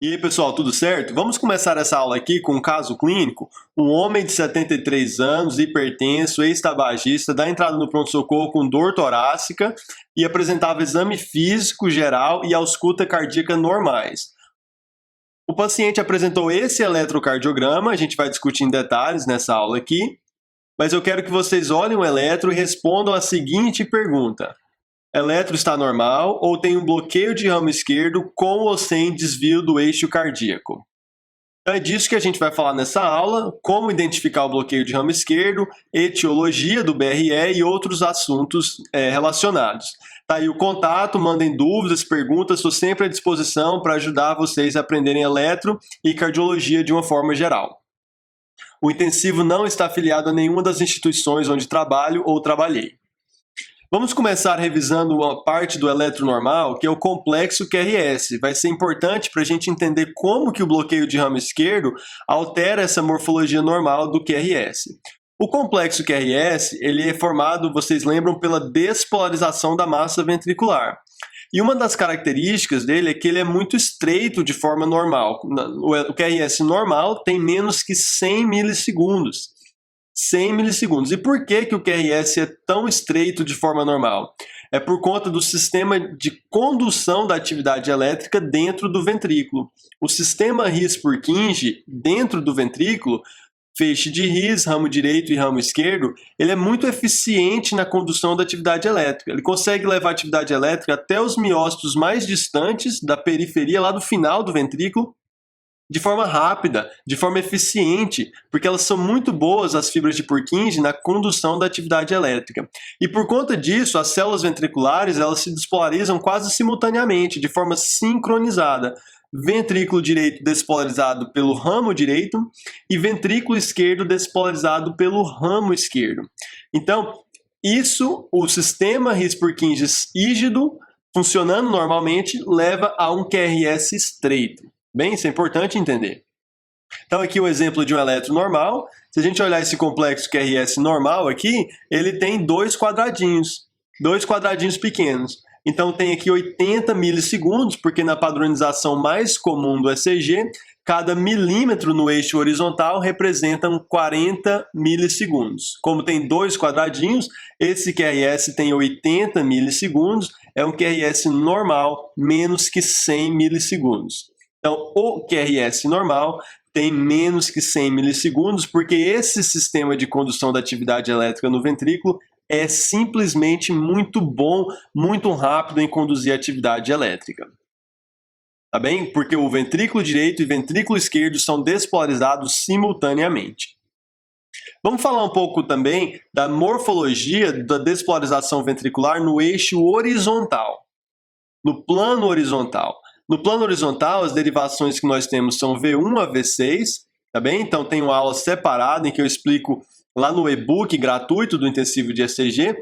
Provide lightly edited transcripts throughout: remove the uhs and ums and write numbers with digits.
E aí, pessoal, tudo certo? Vamos começar essa aula aqui com um caso clínico. Um homem de 73 anos, hipertenso, ex-tabagista, dá entrada no pronto-socorro com dor torácica e apresentava exame físico geral e ausculta cardíaca normais. O paciente apresentou esse eletrocardiograma, a gente vai discutir em detalhes nessa aula aqui, mas eu quero que vocês olhem o eletro e respondam a seguinte pergunta. Eletro está normal ou tem um bloqueio de ramo esquerdo com ou sem desvio do eixo cardíaco? Então é disso que a gente vai falar nessa aula, como identificar o bloqueio de ramo esquerdo, etiologia do BRE e outros assuntos relacionados. Tá aí o contato, mandem dúvidas, perguntas, estou sempre à disposição para ajudar vocês a aprenderem eletro e cardiologia de uma forma geral. O intensivo não está afiliado a nenhuma das instituições onde trabalho ou trabalhei. Vamos começar revisando uma parte do eletronormal, que é o complexo QRS. Vai ser importante para a gente entender como que o bloqueio de ramo esquerdo altera essa morfologia normal do QRS. O complexo QRS, ele é formado, vocês lembram, pela despolarização da massa ventricular. E uma das características dele é que ele é muito estreito de forma normal. O QRS normal tem menos que 100 milissegundos. 100 milissegundos. E por que o QRS é tão estreito de forma normal? É por conta do sistema de condução da atividade elétrica dentro do ventrículo. O sistema His-Purkinje dentro do ventrículo, feixe de His, ramo direito e ramo esquerdo, ele é muito eficiente na condução da atividade elétrica. Ele consegue levar a atividade elétrica até os miócitos mais distantes da periferia, lá do final do ventrículo, de forma rápida, de forma eficiente, porque elas são muito boas, as fibras de Purkinje, na condução da atividade elétrica. E por conta disso, as células ventriculares elas se despolarizam quase simultaneamente, de forma sincronizada. Ventrículo direito despolarizado pelo ramo direito e ventrículo esquerdo despolarizado pelo ramo esquerdo. Então, o sistema His-Purkinje rígido, funcionando normalmente, leva a um QRS estreito. Bem, isso é importante entender. Então aqui o exemplo de um eletro normal. Se a gente olhar esse complexo QRS normal aqui, ele tem dois quadradinhos pequenos. Então tem aqui 80 milissegundos, porque na padronização mais comum do ECG, cada milímetro no eixo horizontal representa 40 milissegundos. Como tem dois quadradinhos, esse QRS tem 80 milissegundos, é um QRS normal, menos que 100 milissegundos. Então, o QRS normal tem menos que 100 milissegundos, porque esse sistema de condução da atividade elétrica no ventrículo é simplesmente muito bom, muito rápido em conduzir a atividade elétrica. Tá bem? Porque o ventrículo direito e ventrículo esquerdo são despolarizados simultaneamente. Vamos falar um pouco também da morfologia da despolarização ventricular no eixo horizontal, no plano horizontal. No plano horizontal, as derivações que nós temos são V1 a V6, tá bem? Então tem uma aula separada em que eu explico lá no e-book gratuito do intensivo de ECG.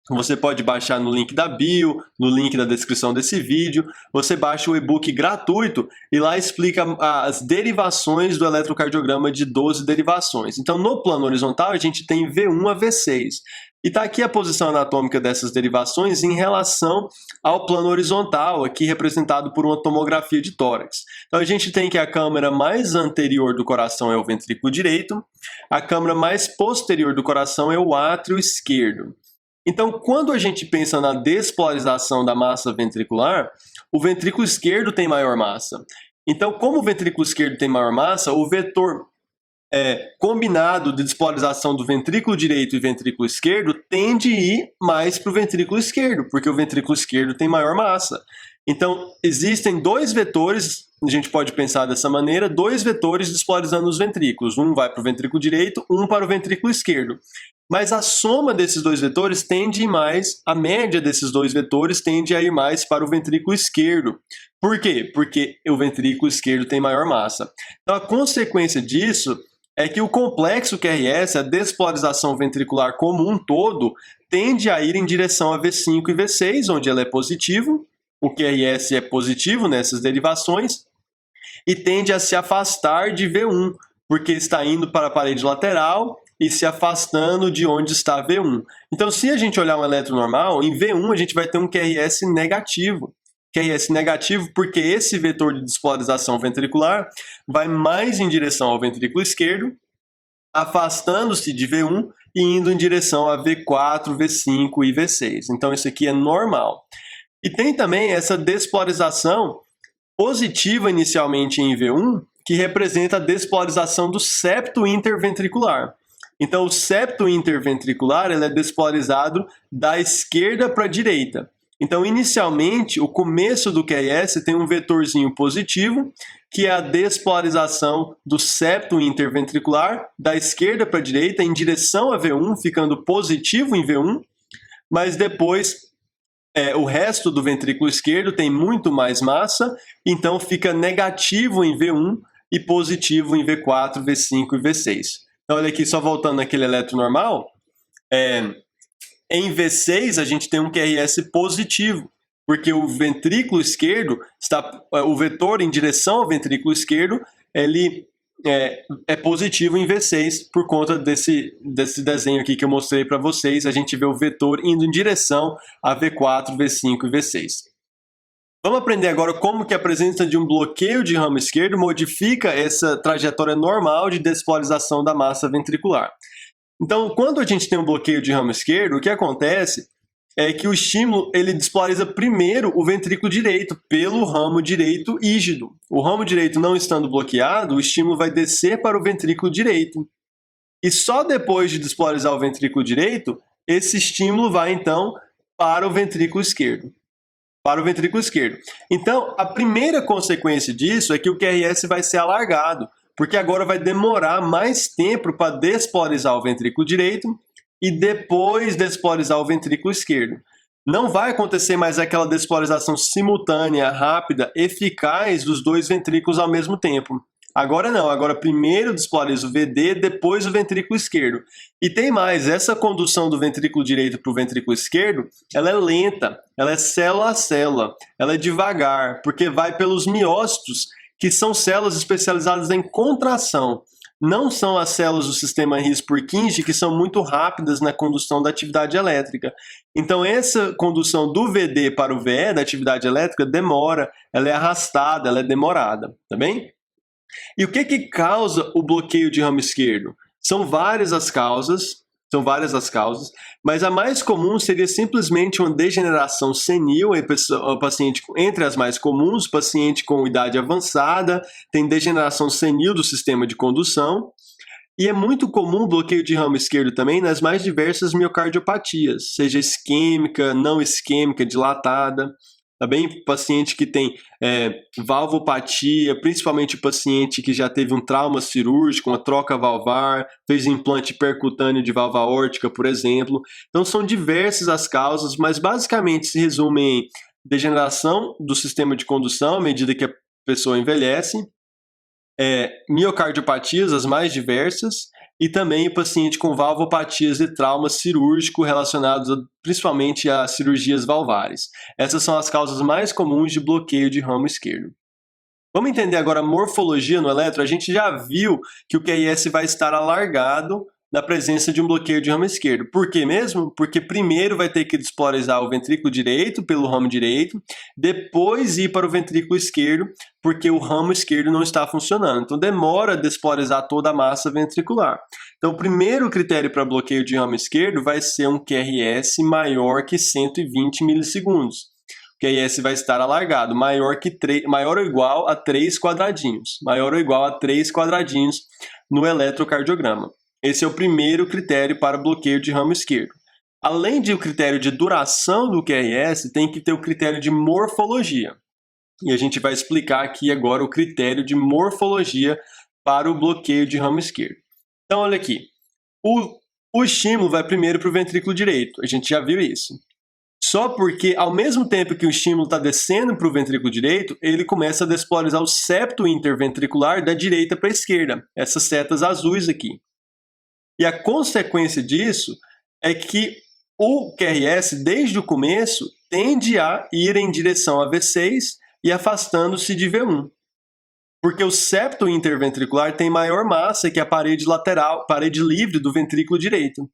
Você pode baixar no link da bio, no link da descrição desse vídeo. Você baixa o e-book gratuito e lá explica as derivações do eletrocardiograma de 12 derivações. Então no plano horizontal a gente tem V1 a V6. E está aqui a posição anatômica dessas derivações em relação ao plano horizontal, aqui representado por uma tomografia de tórax. Então a gente tem que a câmara mais anterior do coração é o ventrículo direito, a câmara mais posterior do coração é o átrio esquerdo. Então, quando a gente pensa na despolarização da massa ventricular, o ventrículo esquerdo tem maior massa. Então, como o ventrículo esquerdo tem maior massa, o vetor combinado de despolarização do ventrículo direito e ventrículo esquerdo tende a ir mais para o ventrículo esquerdo, porque o ventrículo esquerdo tem maior massa. Então, existem dois vetores, a gente pode pensar dessa maneira, dois vetores despolarizando os ventrículos. Um vai para o ventrículo direito, um para o ventrículo esquerdo. Mas a soma desses dois vetores tende a ir mais, a média desses dois vetores tende a ir mais para o ventrículo esquerdo. Por quê? Porque o ventrículo esquerdo tem maior massa. Então, a consequência disso é que o complexo QRS, a despolarização ventricular como um todo, tende a ir em direção a V5 e V6, onde ela é positivo, o QRS é positivo nessas derivações, e tende a se afastar de V1, porque está indo para a parede lateral e se afastando de onde está V1. Então, se a gente olhar um eletro normal, em V1 a gente vai ter um QRS negativo. QRS negativo porque esse vetor de despolarização ventricular vai mais em direção ao ventrículo esquerdo, afastando-se de V1 e indo em direção a V4, V5 e V6. Então isso aqui é normal. E tem também essa despolarização positiva inicialmente em V1, que representa a despolarização do septo interventricular. Então o septo interventricular ele é despolarizado da esquerda para a direita. Então, inicialmente, o começo do QRS tem um vetorzinho positivo, que é a despolarização do septo interventricular da esquerda para a direita em direção a V1, ficando positivo em V1, mas depois o resto do ventrículo esquerdo tem muito mais massa, então fica negativo em V1 e positivo em V4, V5 e V6. Então, olha aqui, só voltando naquele eletro normal, em V6, a gente tem um QRS positivo, porque o ventrículo esquerdo, o vetor em direção ao ventrículo esquerdo, ele é positivo em V6, por conta desse desenho aqui que eu mostrei para vocês. A gente vê o vetor indo em direção a V4, V5 e V6. Vamos aprender agora como que a presença de um bloqueio de ramo esquerdo modifica essa trajetória normal de despolarização da massa ventricular. Então, quando a gente tem um bloqueio de ramo esquerdo, o que acontece é que o estímulo ele despolariza primeiro o ventrículo direito pelo ramo direito rígido. O ramo direito não estando bloqueado, o estímulo vai descer para o ventrículo direito. E só depois de despolarizar o ventrículo direito, esse estímulo vai então para o ventrículo esquerdo. Então, a primeira consequência disso é que o QRS vai ser alargado, porque agora vai demorar mais tempo para despolarizar o ventrículo direito e depois despolarizar o ventrículo esquerdo. Não vai acontecer mais aquela despolarização simultânea, rápida, eficaz dos dois ventrículos ao mesmo tempo. Agora não, agora primeiro despolariza o VD, depois o ventrículo esquerdo. E tem mais, essa condução do ventrículo direito para o ventrículo esquerdo, ela é lenta, ela é célula a célula, ela é devagar, porque vai pelos miócitos, que são células especializadas em contração. Não são as células do sistema His-Purkinje, que são muito rápidas na condução da atividade elétrica. Então, essa condução do VD para o VE, da atividade elétrica, demora, ela é arrastada, ela é demorada, tá bem? E o que causa o bloqueio de ramo esquerdo? São várias as causas, mas a mais comum seria simplesmente uma degeneração senil em paciente, entre as mais comuns, paciente com idade avançada, tem degeneração senil do sistema de condução, e é muito comum o bloqueio de ramo esquerdo também nas mais diversas miocardiopatias, seja isquêmica, não isquêmica, dilatada. Também paciente que tem valvopatia, principalmente o paciente que já teve um trauma cirúrgico, uma troca valvar, fez implante percutâneo de válvula aórtica, por exemplo. Então são diversas as causas, mas basicamente se resumem em degeneração do sistema de condução à medida que a pessoa envelhece, miocardiopatias, as mais diversas, e também o paciente com valvopatias e trauma cirúrgico relacionados principalmente a cirurgias valvares. Essas são as causas mais comuns de bloqueio de ramo esquerdo. Vamos entender agora a morfologia no eletro. A gente já viu que o QRS vai estar alargado na presença de um bloqueio de ramo esquerdo. Por quê mesmo? Porque primeiro vai ter que despolarizar o ventrículo direito pelo ramo direito, depois ir para o ventrículo esquerdo, porque o ramo esquerdo não está funcionando. Então demora a despolarizar toda a massa ventricular. Então o primeiro critério para bloqueio de ramo esquerdo vai ser um QRS maior que 120 milissegundos. O QRS vai estar alargado, maior ou igual a 3 quadradinhos. Maior ou igual a 3 quadradinhos no eletrocardiograma. Esse é o primeiro critério para bloqueio de ramo esquerdo. Além do critério de duração do QRS, tem que ter o critério de morfologia. E a gente vai explicar aqui agora o critério de morfologia para o bloqueio de ramo esquerdo. Então, olha aqui. O estímulo vai primeiro para o ventrículo direito. A gente já viu isso. Só porque, ao mesmo tempo que o estímulo está descendo para o ventrículo direito, ele começa a despolarizar o septo interventricular da direita para a esquerda. Essas setas azuis aqui. E a consequência disso é que o QRS, desde o começo, tende a ir em direção a V6 e afastando-se de V1. Porque o septo interventricular tem maior massa que a parede lateral, parede livre do ventrículo direito.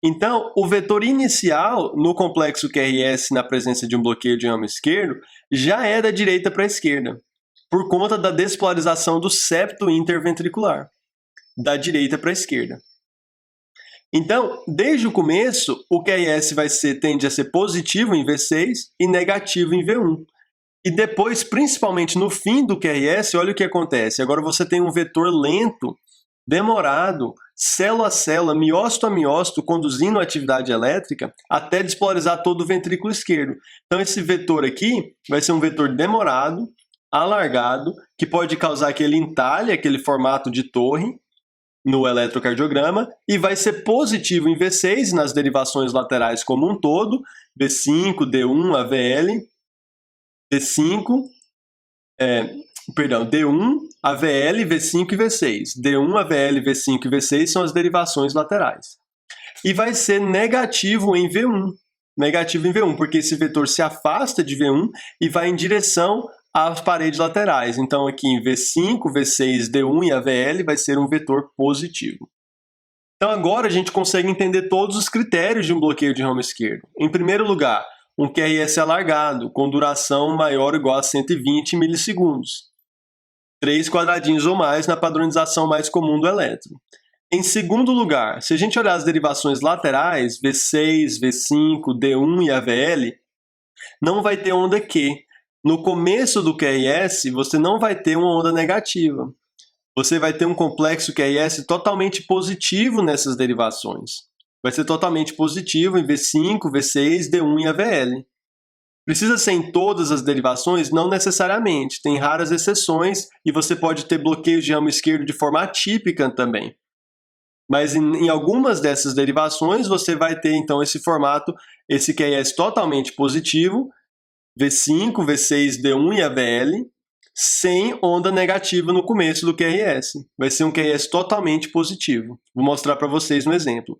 Então, o vetor inicial no complexo QRS na presença de um bloqueio de ramo esquerdo já é da direita para a esquerda, por conta da despolarização do septo interventricular, da direita para a esquerda. Então, desde o começo, o QRS tende a ser positivo em V6 e negativo em V1. E depois, principalmente no fim do QRS, olha o que acontece. Agora você tem um vetor lento, demorado, célula a célula, miócito a miócito, conduzindo a atividade elétrica até despolarizar todo o ventrículo esquerdo. Então esse vetor aqui vai ser um vetor demorado, alargado, que pode causar aquele entalhe, aquele formato de torre no eletrocardiograma, e vai ser positivo em V6 nas derivações laterais como um todo, V5, D1, AVL, D1, AVL, V5 e V6. D1, AVL, V5 e V6 são as derivações laterais. E vai ser negativo em V1. Negativo em V1, porque esse vetor se afasta de V1 e vai em direção às paredes laterais. Então aqui em V5, V6, D1 e AVL vai ser um vetor positivo. Então agora a gente consegue entender todos os critérios de um bloqueio de ramo esquerdo. Em primeiro lugar, um QRS alargado, com duração maior ou igual a 120 milissegundos. 3 quadradinhos ou mais na padronização mais comum do elétron. Em segundo lugar, se a gente olhar as derivações laterais, V6, V5, D1 e AVL, não vai ter onda Q. No começo do QRS, você não vai ter uma onda negativa. Você vai ter um complexo QRS totalmente positivo nessas derivações. Vai ser totalmente positivo em V5, V6, D1 e AVL. Precisa ser em todas as derivações? Não necessariamente. Tem raras exceções e você pode ter bloqueio de ramo esquerdo de forma atípica também. Mas em algumas dessas derivações você vai ter então esse formato, esse QRS totalmente positivo, V5, V6, D1 e AVL, sem onda negativa no começo do QRS. Vai ser um QRS totalmente positivo. Vou mostrar para vocês um exemplo.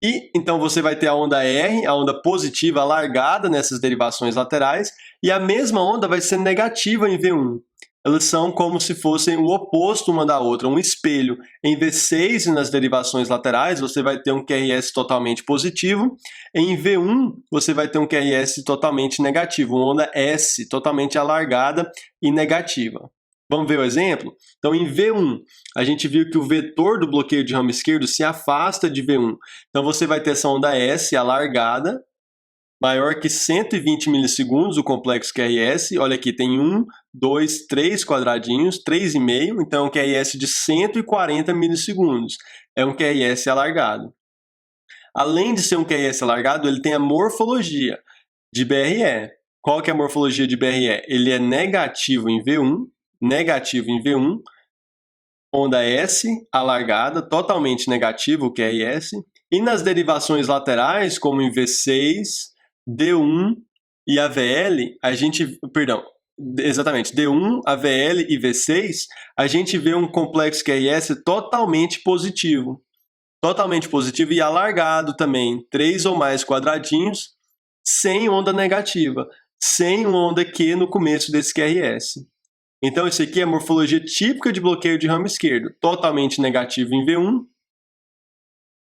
E então você vai ter a onda R, a onda positiva alargada nessas derivações laterais, e a mesma onda vai ser negativa em V1. Elas são como se fossem o oposto uma da outra, um espelho. Em V6 e nas derivações laterais você vai ter um QRS totalmente positivo, em V1 você vai ter um QRS totalmente negativo, uma onda S totalmente alargada e negativa. Vamos ver o exemplo? Então, em V1, a gente viu que o vetor do bloqueio de ramo esquerdo se afasta de V1. Então, você vai ter essa onda S alargada, maior que 120 milissegundos, o complexo QRS. Olha aqui, tem 1, 2, 3 quadradinhos, 3,5. Então, é um QRS de 140 milissegundos. É um QRS alargado. Além de ser um QRS alargado, ele tem a morfologia de BRE. Qual que é a morfologia de BRE? Ele é negativo em V1, onda S alargada, totalmente negativo o QRS, e nas derivações laterais, como em V6, D1 e AVL, D1, AVL e V6, a gente vê um complexo QRS totalmente positivo e alargado também, 3 ou mais quadradinhos, sem onda negativa, sem onda Q no começo desse QRS. Então, isso aqui é a morfologia típica de bloqueio de ramo esquerdo. Totalmente negativo em V1,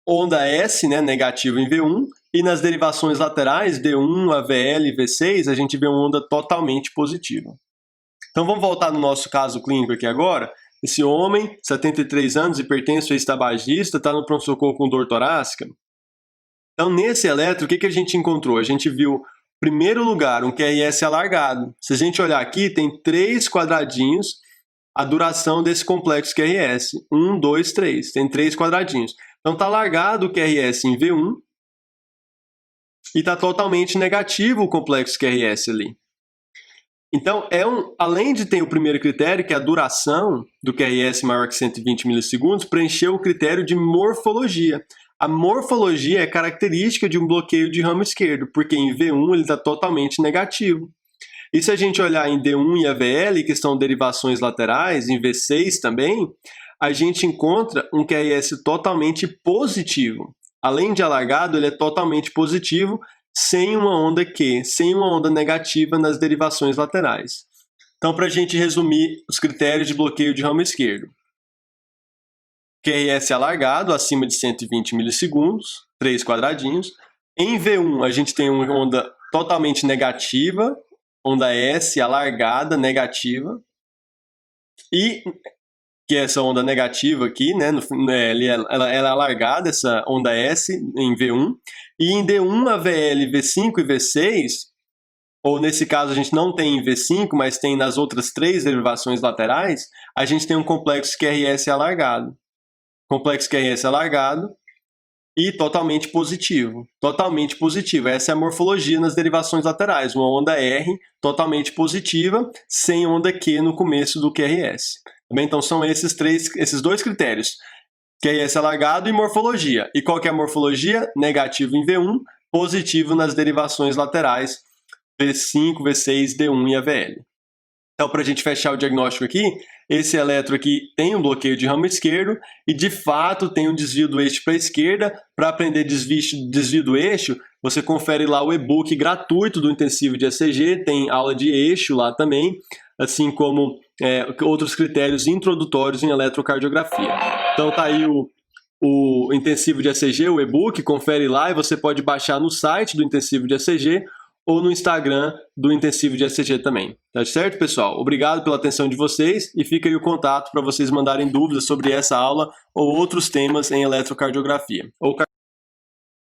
onda S, negativo em V1, e nas derivações laterais, D1, AVL e V6, a gente vê uma onda totalmente positiva. Então, vamos voltar no nosso caso clínico aqui agora. Esse homem, 73 anos, hipertenso, ex-tabagista, está no pronto-socorro com dor torácica. Então, nesse eletro, o que a gente encontrou? A gente viu, em primeiro lugar, um QRS alargado. Se a gente olhar aqui, tem 3 quadradinhos a duração desse complexo QRS. 1, 2, 3. Tem 3 quadradinhos. Então, está alargado o QRS em V1 e está totalmente negativo o complexo QRS ali. Então, além de ter o primeiro critério, que é a duração do QRS maior que 120 milissegundos, preencheu o critério de morfologia. A morfologia é característica de um bloqueio de ramo esquerdo, porque em V1 ele está totalmente negativo. E se a gente olhar em D1 e AVL, que são derivações laterais, em V6 também, a gente encontra um QRS totalmente positivo. Além de alargado, ele é totalmente positivo, sem uma onda Q, sem uma onda negativa nas derivações laterais. Então, para a gente resumir os critérios de bloqueio de ramo esquerdo. QRS alargado, acima de 120 milissegundos, 3 quadradinhos. Em V1, a gente tem uma onda totalmente negativa, onda S alargada, negativa. E que é essa onda negativa aqui, né? Ela é alargada, essa onda S, em V1. E em D1, a VL, V5 e V6, ou nesse caso a gente não tem em V5, mas tem nas outras 3 derivações laterais, a gente tem um complexo QRS alargado. Complexo QRS alargado e totalmente positivo. Totalmente positivo. Essa é a morfologia nas derivações laterais. Uma onda R totalmente positiva, sem onda Q no começo do QRS. Então são esses 2 critérios. QRS alargado e morfologia. E qual que é a morfologia? Negativo em V1, positivo nas derivações laterais, V5, V6, D1 e AVL. Então, para a gente fechar o diagnóstico aqui, esse eletro aqui tem um bloqueio de ramo esquerdo e, de fato, tem um desvio do eixo para a esquerda. Para aprender desvio do eixo, você confere lá o e-book gratuito do Intensivo de ECG, tem aula de eixo lá também, assim como outros critérios introdutórios em eletrocardiografia. Então, tá aí o Intensivo de ECG, o e-book, confere lá e você pode baixar no site do Intensivo de ECG ou no Instagram do Intensivo de ECG também. Tá certo, pessoal? Obrigado pela atenção de vocês e fica aí o contato para vocês mandarem dúvidas sobre essa aula ou outros temas em eletrocardiografia.